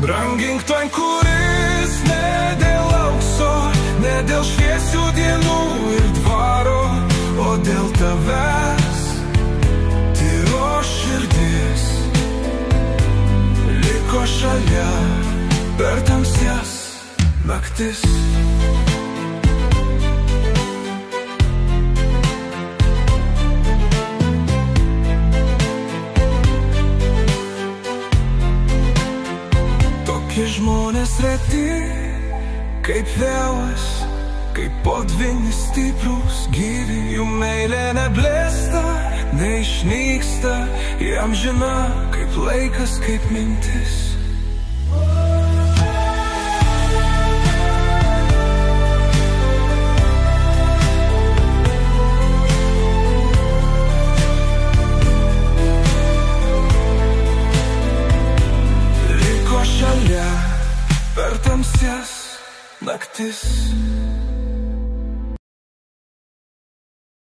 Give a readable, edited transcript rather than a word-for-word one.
Brangink ten, kuris ne dėl aukso, ne dėl šviesių dienų ir dvaro, o dėl tavęs. Tyro širdis liko šalia per tamsias naktis. Tokie žmonės reti, kaip vėjas, kaip potvynis stiprus, gyvi, jų meilė neblėsta, neišnyksta, jam žina, kaip laikas, kaip mintis. Liko šalia per tamsias naktis.